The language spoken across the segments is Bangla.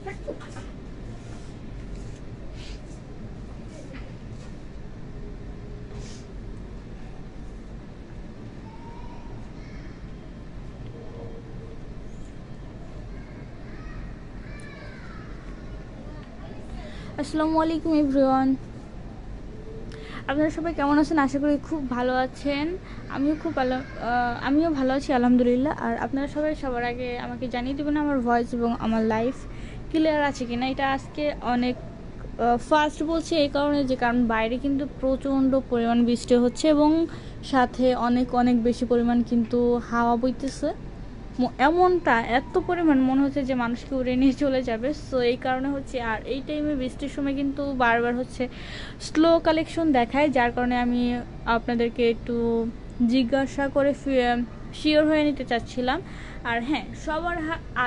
আসসালামু আলাইকুম এভরিওয়ান, আপনারা সবাই কেমন আছেন? আশা করি খুব ভালো আছেন। আমিও ভালো আছি আলহামদুলিল্লাহ। আর আপনারা সবাই সবার আগে আমাকে জানিয়ে দেবেন আমার ভয়েস এবং আমার লাইফ ক্লিয়ার আছে কিনা। এটা আজকে অনেক ফাস্ট বলছি এই কারণে কারণ বাইরে কিন্তু প্রচণ্ড পরিমাণ বৃষ্টি হচ্ছে এবং সাথে অনেক অনেক বেশি পরিমাণ কিন্তু হাওয়া বইতেছে। এমনটা এত পরিমাণ মনে হচ্ছে যে মানুষকে উড়ে নিয়ে চলে যাবে। সো এই কারণে হচ্ছে, আর এই টাইমে বৃষ্টির সময় কিন্তু বারবার হচ্ছে স্লো কালেকশন দেখায়, যার কারণে আমি আপনাদেরকে একটু জিজ্ঞাসা করে শিওর হয়ে নিতে চাচ্ছিলাম। আর হ্যাঁ, সবার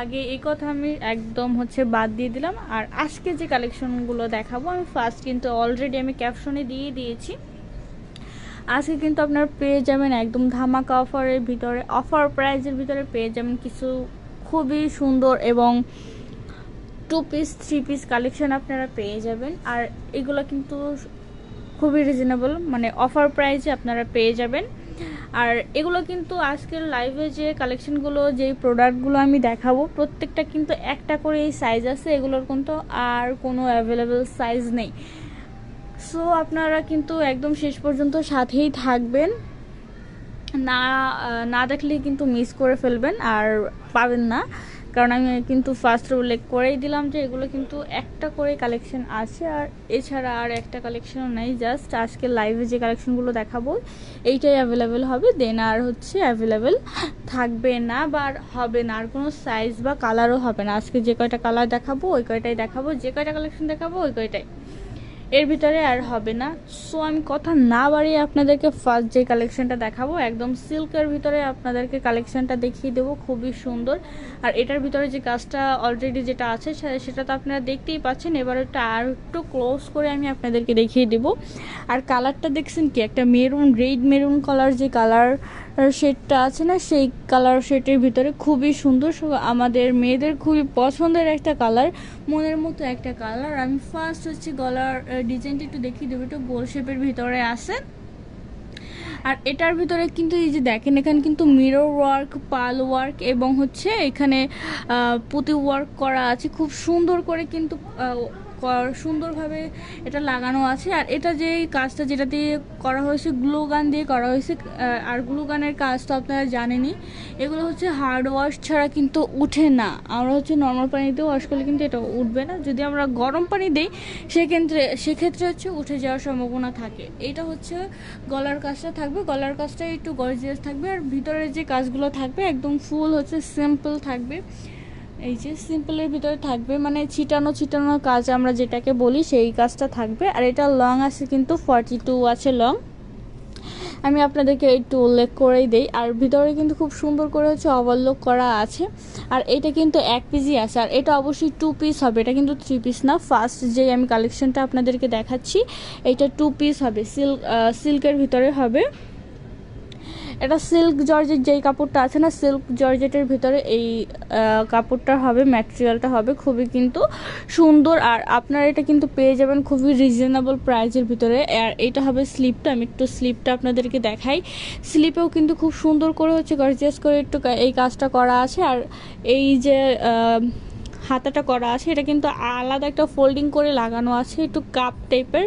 আগে এই কথা আমি একদম হচ্ছে বাদ দিয়ে দিলাম। আর আজকে যে কালেকশনগুলো দেখাবো আমি ফার্স্ট কিন্তু অলরেডি আমি ক্যাপশনে দিয়ে দিয়েছি। আজকে কিন্তু আপনারা পেয়ে যাবেন একদম ধামাকা অফারের ভিতরে, অফার প্রাইজের ভিতরে পেয়ে যাবেন কিছু খুবই সুন্দর এবং 2 পিস 3 পিস কালেকশন আপনারা পেয়ে যাবেন। আর এগুলো কিন্তু খুবই রিজনেবল, মানে অফার প্রাইজে আপনারা পেয়ে যাবেন। আর এগুলো কিন্তু আজকের লাইভে যে কালেকশনগুলো, যেই প্রোডাক্টগুলো আমি দেখাবো প্রত্যেকটা কিন্তু একটা করে এই সাইজ আছে, এগুলোর কিন্তু আর কোনো অ্যাভেলেবেল সাইজ নেই। সো আপনারা কিন্তু একদম শেষ পর্যন্ত সাথেই থাকবেন, না দেখলে কিন্তু মিস করে ফেলবেন আর পাবেন না। কারণ আমি কিন্তু ফার্স্ট উল্লেখ করেই দিলাম যে এগুলো কিন্তু একটা করে কালেকশন আছে, আর এছাড়া আর একটা কালেকশনও নেই। জাস্ট আজকে লাইভে যে কালেকশনগুলো দেখাবো এইটাই অ্যাভেলেবেল হবে, দেন আর হচ্ছে অ্যাভেলেবেল থাকবে না বা হবে না, আর কোনো সাইজ বা কালারও হবে না। আজকে যে কয়টা কালার দেখাবো ওই কয়টাই দেখাবো, যে কয়টা কালেকশন দেখাবো ওই কয়টাই, এর ভিতরে আর হবে না। সো আমি কথা না বাড়িয়ে আপনাদেরকে ফার্স্ট যে কালেকশনটা দেখাবো একদম সিল্কের ভিতরে আপনাদেরকে কালেকশনটা দেখিয়ে দেবো, খুবই সুন্দর। আর এটার ভিতরে যে কাজটা অলরেডি যেটা আছে সেটা তো আপনারা দেখতেই পাচ্ছেন। এবার ওটা আর একটু ক্লোজ করে আমি আপনাদেরকে দেখিয়ে দেবো। আর কালারটা দেখছেন কি, একটা মেরুন, রেড মেরুন কালার যে কালার শেডটা আছে না, সেই কালার শেডের ভিতরে খুবই সুন্দর, আমাদের মেয়েদের খুবই পছন্দের একটা কালার, মনের মতো একটা কালার। আমি ফার্স্ট হচ্ছে গলার ডিজাইনটা একটু দেখিয়ে দেবো, একটু গোল শেপের ভিতরে আছে। আর এটার ভিতরে কিন্তু এই যে দেখেন, এখানে কিন্তু মিরর ওয়ার্ক, পাল ওয়ার্ক এবং হচ্ছে এখানে পুঁতি ওয়ার্ক করা আছে, খুব সুন্দর করে কিন্তু সুন্দরভাবে এটা লাগানো আছে। আর এটা যে কাজটা যেটা দিয়ে করা হয়েছে, গ্লু গান দিয়ে করা হয়েছে। আর গ্লু গানের কাজ তো আপনারা জানেনই, এগুলো হচ্ছে হার্ড ওয়াশ ছাড়া কিন্তু উঠে না। আমরা হচ্ছে নর্মাল পানিতে ওয়াশ করলে কিন্তু এটা উঠবে না, যদি আমরা গরম পানি দিই সেক্ষেত্রে হচ্ছে উঠে যাওয়ার সম্ভাবনা থাকে। এটা হচ্ছে গলার কাজটা থাকবে, গলার কাজটা একটু গর্জিয়াস থাকবে। আর ভিতরে যে কাজগুলো থাকবে একদম ফুল হচ্ছে সিম্পল থাকবে, এই যে সিম্পলের ভিতরে থাকবে, মানে ছিটানো কাজ আমরা যেটাকে বলি সেই কাজটা থাকবে। আর এটা লং আছে কিন্তু 42 আছে লং, আমি আপনাদেরকে একটু উল্লেখ করেই দেই। আর ভিতরে কিন্তু খুব সুন্দর করে হচ্ছে ওভারলক করা আছে। আর এটা কিন্তু 1 পিসই আছে, আর এটা অবশ্যই 2 পিস হবে, এটা কিন্তু 3 পিস না। ফার্স্ট যে আমি কালেকশনটা আপনাদেরকে দেখাচ্ছি এটা 2 পিস হবে, সিল্কের ভিতরে হবে। এটা সিল্ক জর্জেট যেই কাপড়টা আছে না, সিল্ক জর্জেটের ভিতরে এই কাপড়টা হবে, ম্যাটেরিয়ালটা হবে খুবই কিন্তু সুন্দর। আর আপনারা এটা কিন্তু পেয়ে যাবেন খুবই রিজনেবল প্রাইসের ভিতরে। আর এটা হবে স্লিপটা, আমি একটু স্লিপটা আপনাদেরকে দেখাই। স্লিপেও কিন্তু খুব সুন্দর করে হচ্ছে গর্জিয়াস করে একটু এই কাজটা করা আছে। আর এই যে হাতাটা করা আছে এটা কিন্তু আলাদা একটা ফোল্ডিং করে লাগানো আছে, একটু কাপ টাইপের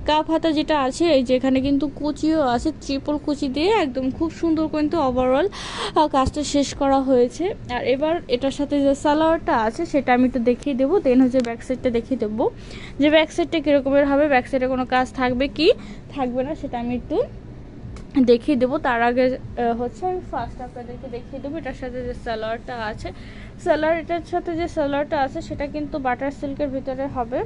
কাপ হাতা যেটা আছে। এই যে এখানে কিন্তু কুচিও আছে, ট্রিপল কুচি দিয়ে একদম খুব সুন্দর কিন্তু ওভারঅল কাজটা শেষ করা হয়েছে। আর এবার এটার সাথে যে সালোয়ারটা আছে সেটা আমি একটু দেখিয়ে দেবো, দেন হচ্ছে ব্যাক সাইডটা দেখিয়ে দেবো যে ব্যাক সাইডটা কীরকমের হবে, ব্যাক সাইডে কোনো কাজ থাকবে কি থাকবে না সেটা আমি একটু দেখিয়ে দেবো। তার আগে হচ্ছে আমি ফার্স্ট আপনাদেরকে দেখিয়ে দেবো এটার সাথে যে সালোয়ারটা আছে, এটার সাথে যে সালোয়ারটা আছে সেটা কিন্তু বাটার সিল্কের ভিতরে হবে,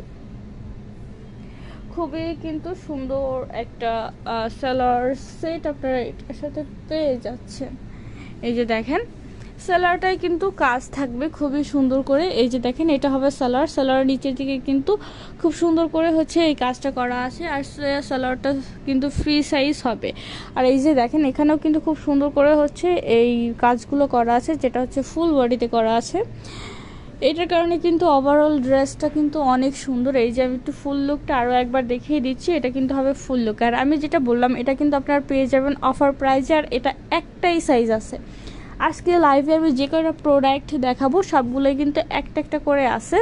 খুবই কিন্তু সুন্দর একটা সালোয়ার সেট আপনারা এটার সাথে পেয়ে যাচ্ছেন। এই যে দেখেন সালোয়ারটায় কিন্তু কাজ থাকবে খুবই সুন্দর করে। এই যে দেখেন এটা হবে সালোয়ার নিচের দিকে কিন্তু খুব সুন্দর করে হচ্ছে এই কাজটা করা আছে। আর সালোয়ারটা কিন্তু ফ্রি সাইজ হবে। আর এই যে দেখেন এখানেও কিন্তু খুব সুন্দর করে হচ্ছে এই কাজগুলো করা আছে, যেটা হচ্ছে ফুল বডিতে করা আছে। এটার কারণে কিন্তু ওভারঅল ড্রেসটা কিন্তু অনেক সুন্দর। এই যে আমি একটু ফুল লুকটা আরও একবার দেখিয়ে দিচ্ছি, এটা কিন্তু হবে ফুল লুক। আর আমি যেটা বললাম এটা কিন্তু আপনারা পেয়ে যাবেন অফার প্রাইজে, আর এটা একটাই সাইজ আছে। আজকে লাইভে আমি যে কয়টা প্রোডাক্ট দেখাবো সবগুলোই কিন্তু একটা একটা করে আছে।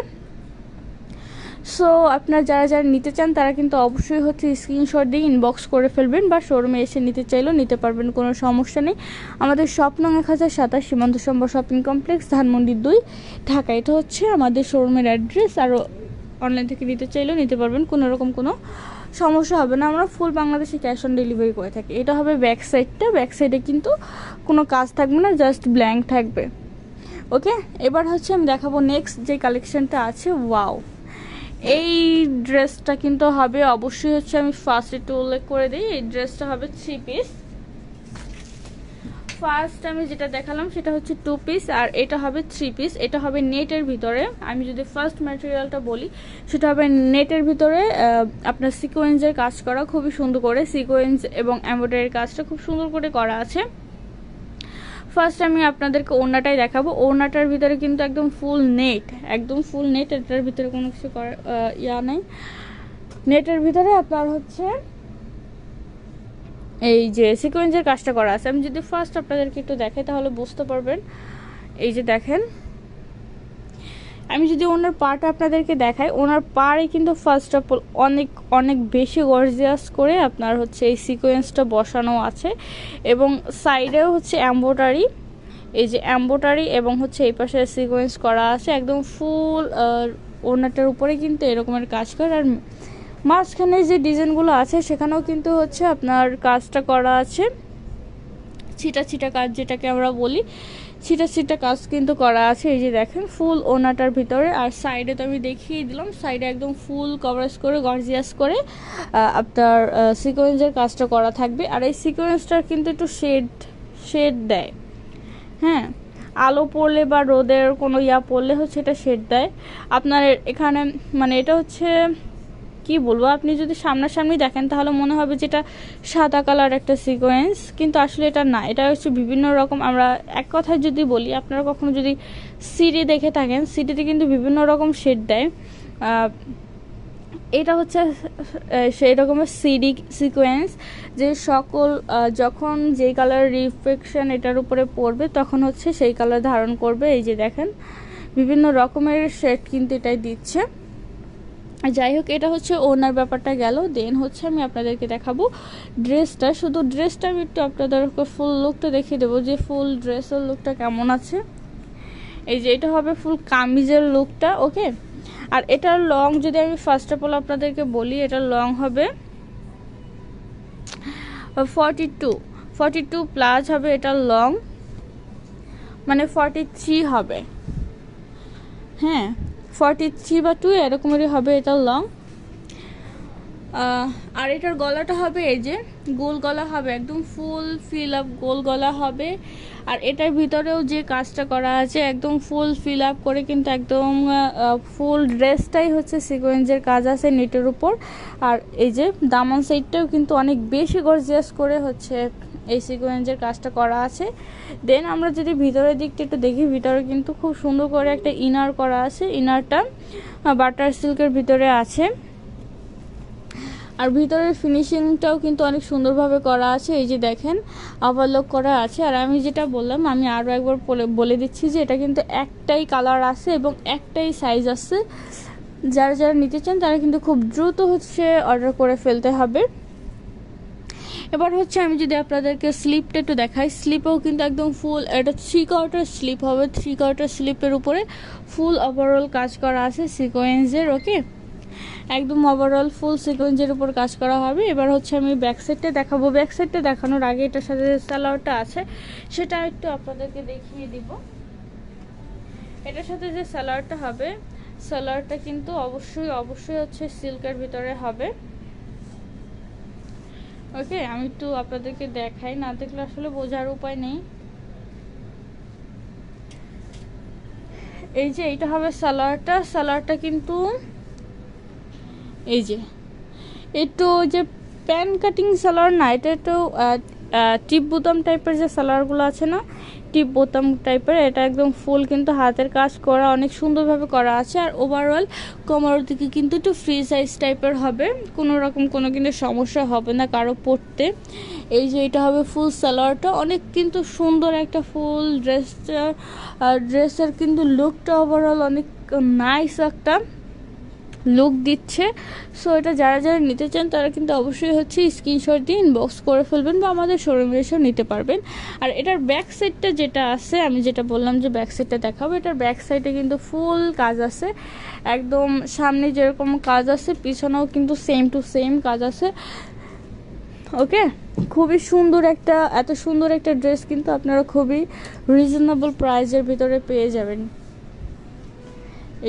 সো আপনারা যারা যারা নিতে চান তারা কিন্তু অবশ্যই হচ্ছে স্ক্রিনশট দিয়ে ইনবক্স করে ফেলবেন, বা শোরুমে এসে নিতে চাইলেও নিতে পারবেন, কোনো সমস্যা নেই। আমাদের শপ নং 1027 সীমান্ত সম্বর শপিং কমপ্লেক্স, ধানমন্ডি 2, ঢাকা। এটা হচ্ছে আমাদের শোরুমের অ্যাড্রেস। আর অনলাইন থেকে নিতে চাইলেও নিতে পারবেন, কোনো রকম কোনো সমস্যা হবে না। আমরা ফুল বাংলাদেশে ক্যাশ অন ডেলিভারি করে থাকি। এটা হবে ব্যাক সাইডটা, ব্যাক সাইডে কিন্তু কোনো কাজ থাকবে না, জাস্ট ব্ল্যাঙ্ক থাকবে। ওকে, এবার হচ্ছে আমি দেখাবো নেক্সট যে কালেকশনটা আছে। ওয়াও, এই ড্রেসটা কিন্তু হবে অবশ্যই হচ্ছে, আমি ফার্স্ট একটু উল্লেখ করে দিই, এই ড্রেসটা হবে 3 পিস। ফার্স্ট আমি যেটা দেখালাম সেটা হচ্ছে 2 পিস, আর এটা হবে 3 পিস। এটা হবে নেটের ভিতরে। আমি যদি ফার্স্ট ম্যাটেরিয়ালটা বলি সেটা হবে নেটের ভিতরে আপনার সিকোয়েন্সের কাজ করা, খুবই সুন্দর করে সিকোয়েন্স এবং এমব্রয়ডারির কাজটা খুব সুন্দর করে করা আছে। ফার্স্ট আমি আপনাদেরকে ওড়নাটাই দেখাবো। ওড়নাটার ভিতরে কিন্তু একদম ফুল নেট, একদম ফুল নেট, এটার ভিতরে কোনো কিছু করার নেই। নেটের ভিতরে আপনার হচ্ছে এই যে সিকোয়েন্সের কাজটা করা আছে। আমি যদি ফার্স্ট আপনাদেরকে একটু দেখাই তাহলে বুঝতে পারবেন। এই যে দেখেন, আমি যদি ওনার পাটা আপনাদেরকে দেখাই, ওনার পাড়ে কিন্তু ফার্স্ট অফ অল অনেক অনেক বেশি গর্জিয়াস করে আপনার হচ্ছে এই সিকোয়েন্সটা বসানো আছে, এবং সাইডেও হচ্ছে এমব্রয়ডারি, এই যে এমব্রয়ডারি এবং হচ্ছে এই পাশে সিকোয়েন্স করা আছে একদম ফুল ওনাটার উপরে কিন্তু এরকমের কাজ করে। আর মাঝখানে যে ডিজাইনগুলো আছে সেখানেও কিন্তু হচ্ছে আপনার কাজটা করা আছে, ছিটা ছিটা কাজ যেটাকে আমরা বলি, ছিটা ছিটা কাজ কিন্তু করা আছে। এই যে দেখেন ফুল ওনাটার ভিতরে। আর সাইডে তো আমি দেখিয়ে দিলাম, সাইডে একদম ফুল কভারেজ করে গর্জিয়াস করে আপনার সিকোয়েন্সের কাজটা করা থাকবে। আর এই সিকোয়েন্সটার কিন্তু একটু শেড দেয়, হ্যাঁ, আলো পড়লে বা রোদের কোনো পড়লে হচ্ছে এটা শেড দেয় আপনার এখানে। মানে এটা হচ্ছে কি বলবো, আপনি যদি সামনাসামনি দেখেন তাহলে মনে হবে যেটা সাদা কালার একটা সিকোয়েন্স, কিন্তু আসলে এটা না, এটা হচ্ছে বিভিন্ন রকম। আমরা এক কথায় যদি বলি, আপনারা কখনো যদি সিডি দেখে থাকেন, সিডিতে কিন্তু বিভিন্ন রকম শেড দেয়। এটা হচ্ছে সেই রকমের সিডি সিকোয়েন্স, যে সকল যখন যেই কালার রিফ্লেকশন এটার উপরে পড়বে তখন হচ্ছে সেই কালার ধারণ করবে। এই যে দেখেন বিভিন্ন রকমের শেড কিন্তু এটাই দিচ্ছে। যাই হোক, এটা হচ্ছে ওনার ব্যাপারটা গেল। দেন হচ্ছে আমি আপনাদেরকে দেখাবো ড্রেসটা। শুধু ড্রেসটা আমি একটু আপনাদেরকে ফুল লুকটা দেখিয়ে দেবো যে ফুল ড্রেসের লুকটা কেমন আছে। এই যে এটা হবে ফুল কামিজের লুকটা, ওকে। আর এটার লং যদি আমি ফার্স্ট অফ অল আপনাদেরকে বলি, এটার লং হবে 42 প্লাস হবে এটার লং, মানে 43 হবে, হ্যাঁ 43 বা 2 এরকমেরই হবে এটার লং। আর এটার গলাটা হবে এই যে গোল গলা হবে, একদম ফুল ফিল আপ গোল গলা হবে। আর এটার ভিতরেও যে কাজটা করা আছে একদম ফুল ফিল আপ করে, কিন্তু একদম ফুল ড্রেসটাই হচ্ছে সিকোয়েন্সের কাজ আছে নেটের উপর। আর এই যে দামান সাইডটাও কিন্তু অনেক বেশি গর্জিয়াস করে হচ্ছে এই সিকোয়েন্সের কাজটা করা আছে। দেন আমরা যদি ভিতরের দিকটা একটু দেখি, ভিতরে কিন্তু খুব সুন্দর করে একটা ইনার করা আছে। ইনারটা বাটার সিল্কের ভিতরে আছে, আর ভিতরের ফিনিশিংটাও কিন্তু অনেক সুন্দরভাবে করা আছে। এই যে দেখেন ওভারলক করা আছে। আর আমি যেটা বললাম, আমি আরও একবার বলে দিচ্ছি যে এটা কিন্তু একটাই কালার আছে এবং একটাই সাইজ আছে। যারা যারা নিতে চান তারা কিন্তু খুব দ্রুত হচ্ছে অর্ডার করে ফেলতে হবে। এবার হচ্ছে আমি যদি আপনাদেরকে স্লিপটা একটু দেখাই, স্লিপেও কিন্তু একদম ফুল, এটা 3/4 স্লিপ হবে। 3/4 স্লিপের উপরে ফুল ওভারঅল কাজ করা আছে সিকোয়েন্সের, ওকে, একদম ওভারঅল ফুল সিকোয়েন্সের উপর কাজ করা হবে। এবার হচ্ছে আমি ব্যাক সাইডটা দেখাবো। ব্যাক সাইডটা দেখানোর আগে এটার সাথে যে সালোয়ারটা আছে সেটা একটু আপনাদেরকে দেখিয়ে দিব। এটার সাথে যে সালোয়ারটা হবে, সালোয়ারটা কিন্তু অবশ্যই হচ্ছে সিল্কের ভিতরে হবে, ওকে। আমি একটু আপনাদেরকে দেখাই, না দেখলে আসলে বোঝার উপায় নেই। এই যে এইটা হবে সালোয়ারটা কিন্তু এই যে একটু যে প্যান কাটিং সালোয়ার না, এটা একটু টিপ বুতাম টাইপের যে সালোয়ারগুলো আছে না, টিপ বোতাম টাইপের, এটা একদম ফুল কিন্তু হাতের কাজ করা, অনেক সুন্দরভাবে করা আছে। আর ওভারঅল কোমরের দিকে কিন্তু একটু ফ্রি সাইজ টাইপের হবে, কোনো রকম কোনো কিন্তু সমস্যা হবে না কারো পরতে। এই যে এটা হবে ফুল সালোয়ারটা, অনেক কিন্তু সুন্দর একটা ফুল ড্রেসের কিন্তু লুকটা ওভারঅল অনেক নাইস একটা লুক দিচ্ছে। সো এটা যারা যারা নিতে চান তারা কিন্তু অবশ্যই হচ্ছে স্ক্রিনশট দিয়ে ইনবক্স করে ফেলবেন বা আমাদের শোরুমে এসেও নিতে পারবেন। আর এটার ব্যাক সাইডটা যেটা আছে, আমি যেটা বললাম যে ব্যাক সাইডটা দেখাবো, এটার ব্যাক সাইডে কিন্তু ফুল কাজ আছে, একদম সামনে যেরকম কাজ আছে পিছনেও কিন্তু সেম টু সেম কাজ আছে। ওকে, খুবই সুন্দর একটা, এত সুন্দর একটা ড্রেস কিন্তু আপনারা খুবই রিজনেবল প্রাইসের ভিতরে পেয়ে যাবেন।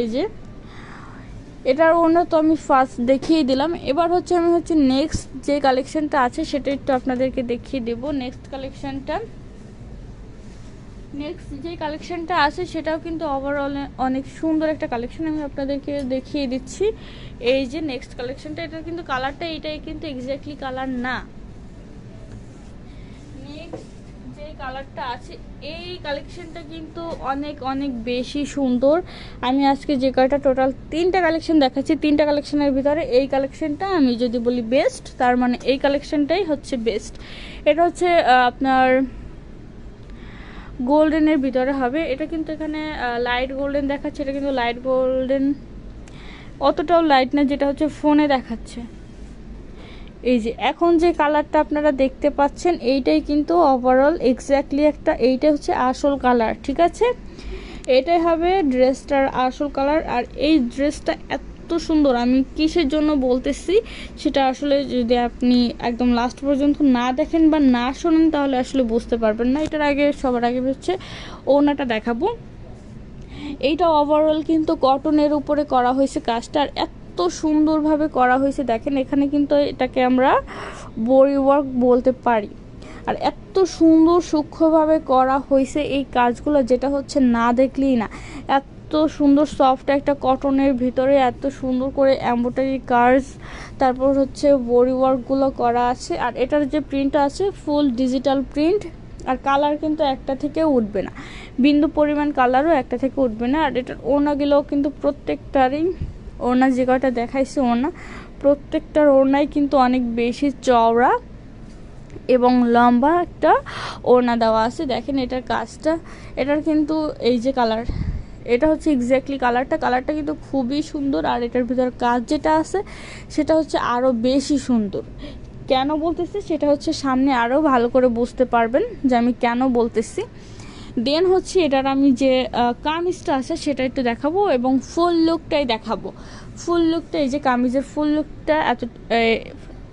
এই যে এটার ওড়না তো আমি ফার্স্ট দেখিয়ে দিলাম, এবার হচ্ছে আমি নেক্সট যে কালেকশনটা আছে সেটা একটু আপনাদেরকে দেখিয়ে দেব। নেক্সট যে কালেকশনটা আছে সেটাও কিন্তু ওভারঅল অনেক সুন্দর একটা কালেকশন, আমি আপনাদেরকে দেখিয়ে দিচ্ছি। এই যে নেক্সট কালেকশনটা, এটা কিন্তু কালারটা এটাই কিন্তু এক্স্যাক্টলি কালার না। নেক্সট যে কালারটা আছে এই কালেকশনটা কিন্তু অনেক অনেক বেশি সুন্দর। আমি আজকে যে কয়টা টোটাল 3টা কালেকশন দেখাচ্ছি, 3টা কালেকশনের ভিতরে এই কালেকশনটা আমি যদি বলি বেস্ট, তার মানে এই কালেকশনটাই হচ্ছে বেস্ট। এটা হচ্ছে আপনার গোল্ডেনের ভিতরে হবে, এটা কিন্তু এখানে লাইট গোল্ডেন দেখাচ্ছে, এটা কিন্তু লাইট গোল্ডেন অতটাও লাইট না যেটা হচ্ছে ফোনে দেখাচ্ছে। এই যে এখন যে কালারটা আপনারা দেখতে পাচ্ছেন এইটাই কিন্তু ওভারঅল এক্স্যাক্টলি একটা, এইটা হচ্ছে আসল কালার, ঠিক আছে? এটাই হবে ড্রেসটার আসল কালার। আর এই ড্রেসটা এত সুন্দর, আমি কিসের জন্য বলতেছি সেটা আসলে যদি আপনি একদম লাস্ট পর্যন্ত না দেখেন বা না শোনেন তাহলে আসলে বুঝতে পারবেন না। এটার আগে সবার আগে হচ্ছে ওড়নাটা দেখাবো। এইটা ওভারঅল কিন্তু কটনের উপরে করা হয়েছে কাজটা, আর এত সুন্দরভাবে করা হয়েছে দেখেন, এখানে কিন্তু এটাকে আমরা বডি ওয়ার্ক বলতে পারি। আর এত সুন্দর সূক্ষ্মভাবে করা হয়েছে এই কাজগুলো, যেটা হচ্ছে না দেখলেই না। এত সুন্দর সফট একটা কটনের ভিতরে এত সুন্দর করে এমব্রয়ডারি কাজ, তারপর হচ্ছে বডি ওয়ার্কগুলো করা আছে। আর এটার যে প্রিন্টটা আছে ফুল ডিজিটাল প্রিন্ট, আর কালার কিন্তু একটা থেকে উঠবে না, বিন্দু পরিমাণ কালারও একটা থেকে উঠবে না। আর এটার ওড়নাগুলোও কিন্তু প্রত্যেকটারই, ওড়না যে কয়টা দেখাইছে ওড়না প্রত্যেকটার ওড়নাই কিন্তু অনেক বেশি চওড়া এবং লম্বা একটা ওড়না দেওয়া আছে। দেখেন এটার কাজটা, এটার কিন্তু এই যে কালার, এটা হচ্ছে এক্স্যাক্টলি কালারটা কিন্তু খুবই সুন্দর। আর এটার ভিতর কাজ যেটা আছে সেটা হচ্ছে আরও বেশি সুন্দর। কেন বলতেছি সেটা হচ্ছে সামনে আরও ভালো করে বুঝতে পারবেন যে আমি কেন বলতেছি। দেন হচ্ছে এটার আমি যে কামিজটা আছে সেটা একটু দেখাবো এবং ফুল লুকটাই দেখাবো। ফুল লুকটা, এই যে কামিজের ফুল লুকটা এত,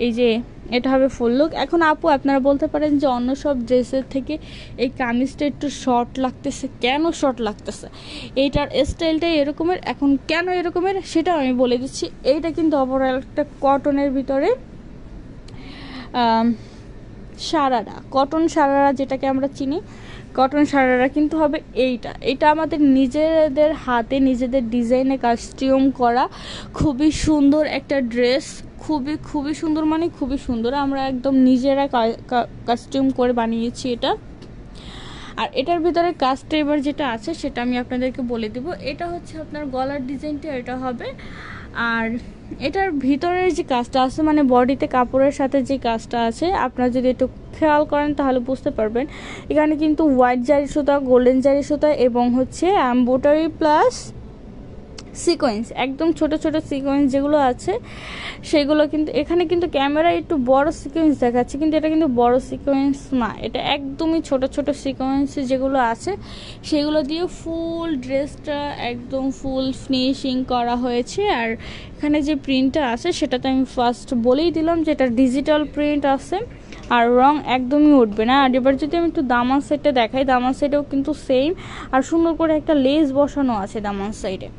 এই যে এটা হবে ফুল লুক। এখন আপু আপনারা বলতে পারেন যে অন্য সব ড্রেসের থেকে এই কামিজটা একটু শর্ট লাগতেছে, কেন শর্ট লাগতেছে? এইটার স্টাইলটাই এরকমের, এখন কেন এরকমের সেটাও আমি বলে দিচ্ছি। এইটা কিন্তু ওভারঅল একটা কটনের ভিতরে সারারা, কটন সারারা যেটাকে আমরা চিনি, কটন সারারা কিন্তু হবে এইটা আমাদের নিজেদের হাতে নিজেদের ডিজাইনে কাস্টিউম করা খুবই সুন্দর একটা ড্রেস, খুবই সুন্দর, মানে খুবই সুন্দর। আমরা একদম নিজেরা কাস্টিউম করে বানিয়েছি এটা। আর এটার ভিতরে কাজটা এবার যেটা আছে সেটা আমি আপনাদেরকে বলে দেব। এটা হচ্ছে আপনার গলার ডিজাইনটা এটা হবে। আর এটার ভিতরের যে কাজটা আছে, মানে বডিতে কাপড়ের সাথে যে কাজটা আছে, আপনারা যদি একটু খেয়াল করেন তাহলে বুঝতে পারবেন। এখানে কিন্তু হোয়াইট জারি সুতা, গোল্ডেন জারি সুতা এবং হচ্ছে এমব্রয়ডারি প্লাস সিকোয়েন্স, একদম ছোট ছোট সিকোয়েন্স যেগুলো আছে সেগুলো কিন্তু এখানে কিন্তু ক্যামেরায় একটু বড় সিকোয়েন্স দেখাচ্ছে, কিন্তু এটা কিন্তু বড় সিকোয়েন্স না, এটা একদমই ছোট ছোট সিকোয়েন্স যেগুলো আছে সেগুলো দিয়ে ফুল ড্রেসটা একদম ফুল ফিনিশিং করা হয়েছে। আর এখানে যে প্রিন্টটা আছে সেটা তো আমি ফার্স্ট বলেই দিলাম যে এটা ডিজিটাল প্রিন্ট আছে, আর রং একদমই উঠবে না। আর এবার যদি আমি একটু দামান সাইডটা দেখাই, দামান সাইডেও কিন্তু সেম, আর সুন্দর করে একটা লেস বসানো আছে দামান সাইডে।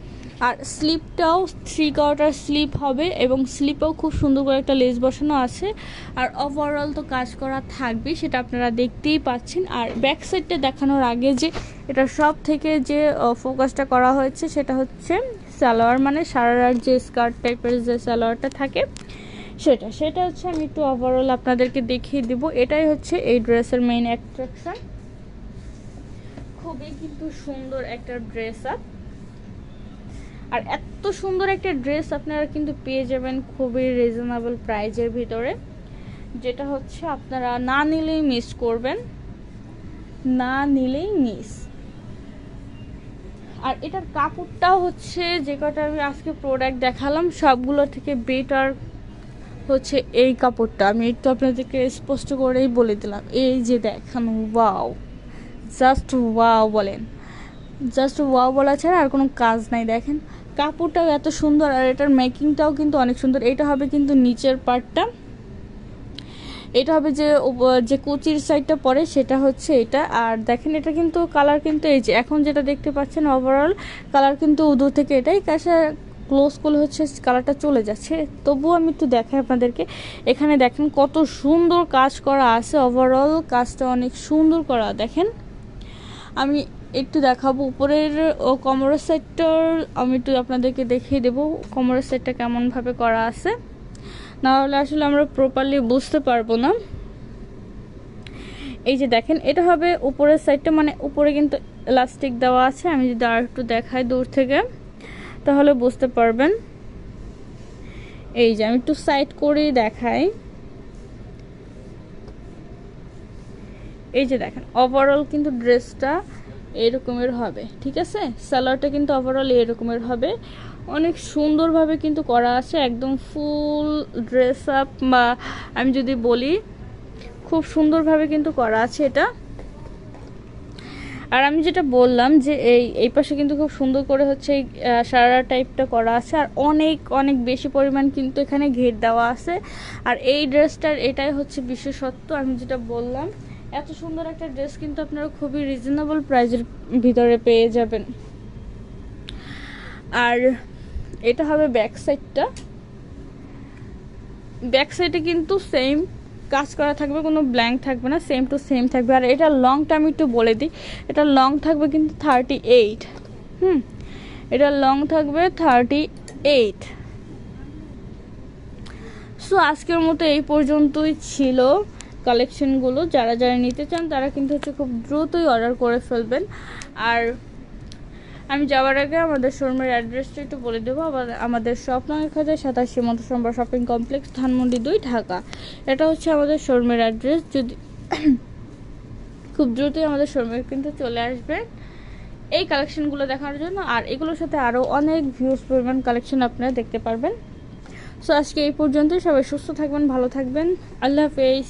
আর স্লিপটাও 3/4 স্লিপ হবে এবং স্লিপেও খুব সুন্দর করে একটা লেস বসানো আছে। আর ওভারঅল তো কাজ করা থাকবে, সেটা আপনারা দেখতেই পাচ্ছেন। আর ব্যাক সাইডটা দেখানোর আগে যে এটা সব থেকে যে ফোকাসটা করা হয়েছে সেটা হচ্ছে সালোয়ার, মানে সারারার যে স্কার্ট টাইপের যে সালোয়ারটা থাকে সেটা হচ্ছে আমি একটু ওভারঅল আপনাদেরকে দেখিয়ে দিব। এটাই হচ্ছে এই ড্রেসের মেইন অ্যাট্রাকশন। খুবই কিন্তু সুন্দর একটা ড্রেস আপ। আর এত সুন্দর একটা ড্রেস আপনারা কিন্তু পেয়ে যাবেন খুবই রিজনেবল প্রাইজের ভিতরে, যেটা হচ্ছে আপনারা না নিলেই মিস করবেন, না নিলেই মিস। আর এটার কাপড়টাও হচ্ছে যে কটা আমি আজকে প্রোডাক্ট দেখালাম সবগুলো থেকে বেটার হচ্ছে এই কাপড়টা। আমি একটু আপনাদেরকে স্পষ্ট করেই বলে দিলাম। এই যে দেখেন, ওয়াও, জাস্ট ওয়াও বলেন, জাস্ট ওয়াও বলা ছাড়া আর কোনো কাজ নাই। দেখেন কাপড়টাও এত সুন্দর, আর এটার মেকিংটাও কিন্তু অনেক সুন্দর। এটা হবে কিন্তু নিচের পার্টটা, এটা হবে যে যে কুচির সাইডটা পরে সেটা হচ্ছে এটা। আর দেখেন এটা কিন্তু কালার কিন্তু এই যে এখন যেটা দেখতে পাচ্ছেন ওভারঅল কালার কিন্তু দূর থেকে এটাই কাছে ক্লোজ করলে হচ্ছে কালারটা চলে যাচ্ছে। তবুও আমি একটু দেখাই আপনাদেরকে। এখানে দেখেন কত সুন্দর কাজ করা আছে, ওভারঅল কাজটা অনেক সুন্দর করা। দেখেন আমি একটু দেখাবো উপরের ও কোমরের সাইডটার, আমি একটু আপনাদেরকে দেখিয়ে দেবো কোমরের সাইডটা কেমনভাবে করা আছে, না হলে আসলে আমরা প্রপারলি বুঝতে পারবো না। এই যে দেখেন এটা হবে উপরের সাইডটা, মানে উপরে কিন্তু ইলাস্টিক দেওয়া আছে। আমি যদি আর একটু দেখাই দূর থেকে তাহলে বুঝতে পারবেন। এই যে আমি একটু সাইড করে দেখাই। এই যে দেখেন ওভারঅল কিন্তু ড্রেসটা এরকমের হবে, ঠিক আছে। সালোয়ারটা কিন্তু ওভারঅল এরকমের হবে, অনেক সুন্দরভাবে কিন্তু করা আছে, একদম ফুল ড্রেস আপ, বা আমি যদি বলি খুব সুন্দরভাবে কিন্তু করা আছে এটা। আর আমি যেটা বললাম যে এই পাশে কিন্তু খুব সুন্দর করে হচ্ছে এই সারারা টাইপটা করা আছে, আর অনেক অনেক বেশি পরিমাণ কিন্তু এখানে ঘের দেওয়া আছে। আর এই ড্রেসটার এটাই হচ্ছে বিশেষত্ব, আমি যেটা বললাম এত সুন্দর একটা ড্রেস কিন্তু আপনারা খুবই রিজনেবল প্রাইজের ভিতরে পেয়ে যাবেন। আর এটা হবে ব্যাক সাইডটা, ব্যাক সাইডে কিন্তু সেম কাজ করা থাকবে, কোনো ব্ল্যাঙ্ক থাকবে না, সেম টু সেম থাকবে। আর এটা লংটা আমি একটু বলে দিই, এটা লং থাকবে কিন্তু 38। এটা লং থাকবে 38। সো আজকের মতো এই পর্যন্তই ছিল কালেকশনগুলো। যারা যারা নিতে চান তারা কিন্তু হচ্ছে খুব দ্রুতই অর্ডার করে ফেলবেন। আর আমি যাওয়ার আগে আমাদের শোরুমের অ্যাড্রেসটা একটু বলে দেবো। আমাদের শপ নং 1087 সীমান্ত সম্ভার শপিং কমপ্লেক্স, ধানমন্ডি 2, ঢাকা। এটা হচ্ছে আমাদের শোরুমের অ্যাড্রেস। যদি খুব দ্রুতই আমাদের শোরুমে কিন্তু চলে আসবেন এই কালেকশনগুলো দেখার জন্য। আর এগুলোর সাথে আরও অনেক ভিউজ পরিমাণ কালেকশন আপনারা দেখতে পারবেন। সো আজকে এই পর্যন্তই। সবাই সুস্থ থাকবেন, ভালো থাকবেন, আল্লাহ হাফেজ।